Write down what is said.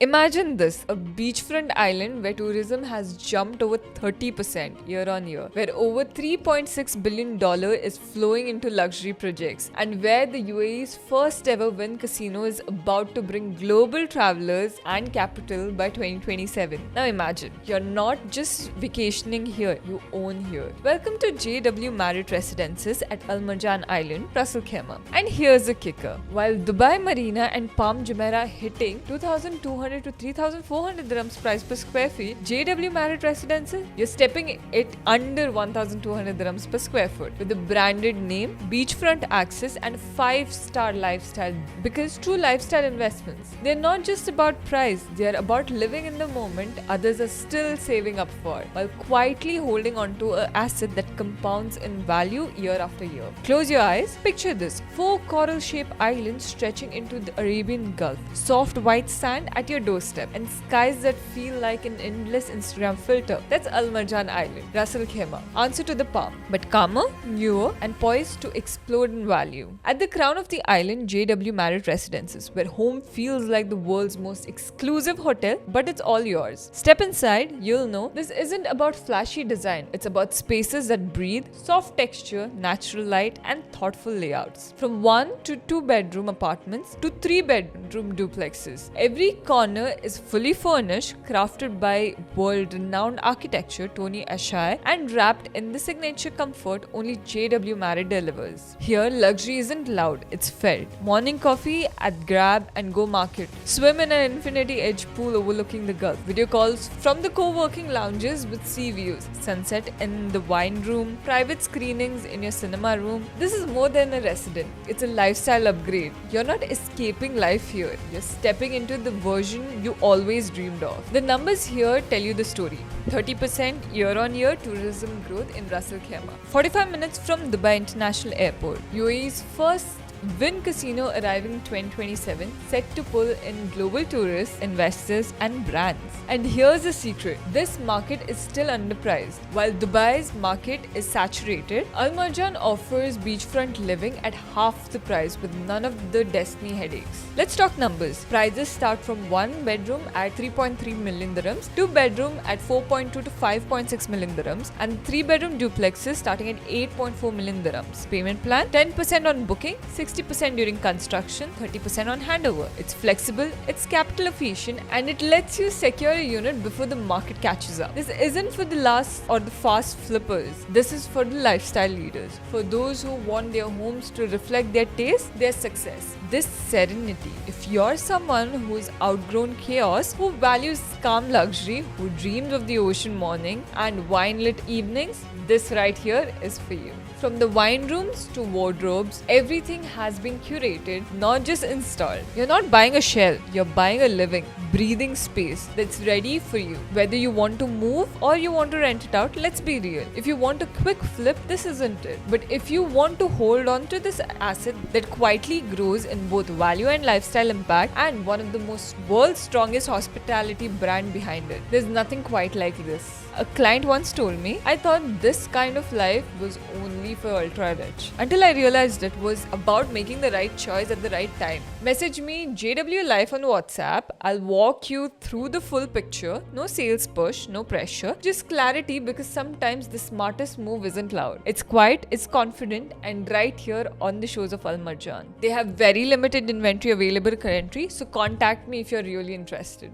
Imagine this, a beachfront island where tourism has jumped over 30% year on year, where over $3.6 billion is flowing into luxury projects, and where the UAE's first ever Wynn casino is about to bring global travelers and capital by 2027. Now imagine, you're not just vacationing here, you own here. Welcome to JW Marriott Residences at Al Marjan Island, Ras Al Khaimah. And here's the kicker. While Dubai Marina and Palm Jumeirah hitting 2,200 to 3,400 dirhams price per square feet, JW Marriott Residences, you're stepping it under 1,200 dirhams per square foot with the branded name, beachfront access, and 5-star lifestyle. Because true lifestyle investments, they're not just about price, they're about living in the moment others are still saving up for, while quietly holding on to an asset that compounds in value year after year. Close your eyes, picture this: 4 coral-shaped islands stretching into the Arabian Gulf, soft white sand at your doorstep, and skies that feel like an endless Instagram filter. That's Al Marjan Island, Ras Al Khaimah. Answer to the palm, but calmer, newer, and poised to explode in value. At the crown of the island, JW Marriott Residences, where home feels like the world's most exclusive hotel, but it's all yours. Step inside, you'll know this isn't about flashy design. It's about spaces that breathe, soft texture, natural light, and thoughtful layouts. From 1 to 2 bedroom apartments to 3 bedroom duplexes, every corner is fully furnished, crafted by world-renowned architecture Tony Ashai, and wrapped in the signature comfort only JW Marriott delivers. Here, luxury isn't loud, it's felt. Morning coffee at Grab and Go Market. Swim in an infinity edge pool overlooking the Gulf. Video calls from the co-working lounges with sea views. Sunset in the wine room. Private screenings in your cinema room. This is more than a residence. It's a lifestyle upgrade. You're not escaping life here. You're stepping into the version you always dreamed of. The numbers here tell you the story. 30% year-on-year tourism growth in Ras Al Khaimah. 45 minutes from Dubai International Airport. UAE's first Wynn Casino arriving in 2027, set to pull in global tourists, investors, and brands. And here's the secret: this market is still underpriced. While Dubai's market is saturated, Al Marjan offers beachfront living at half the price with none of the destiny headaches. Let's talk numbers. Prices start from 1 bedroom at 3.3 million dirhams, 2 bedroom at 4.2 to 5.6 million dirhams, and 3 bedroom duplexes starting at 8.4 million dirhams. Payment plan: 10% on booking, 60% during construction, 30% on handover. It's flexible, it's capital efficient, and it lets you secure a unit before the market catches up. This isn't for the last or the fast flippers. This is for the lifestyle leaders, for those who want their homes to reflect their taste, their success, this serenity. If you're someone who's outgrown chaos, who values calm luxury, who dreams of the ocean morning and wine-lit evenings, this right here is for you. From the wine rooms to wardrobes, everything has been curated, not just installed. You're not buying a shell, you're buying a living, breathing space that's ready for you. Whether you want to move or you want to rent it out, let's be real. If you want a quick flip, this isn't it. But if you want to hold on to this asset that quietly grows in both value and lifestyle impact, and one of the world's strongest hospitality brand behind it, there's nothing quite like this. A client once told me, I thought this kind of life was only for ultra rich, until I realized it was about making the right choice at the right time. Message me JW Life on WhatsApp. I'll walk you through the full picture. No sales push, no pressure, just clarity, because sometimes the smartest move isn't loud. It's quiet, it's confident, and right here on the shores of Al Marjan. They have very limited inventory available currently, so contact me if you're really interested.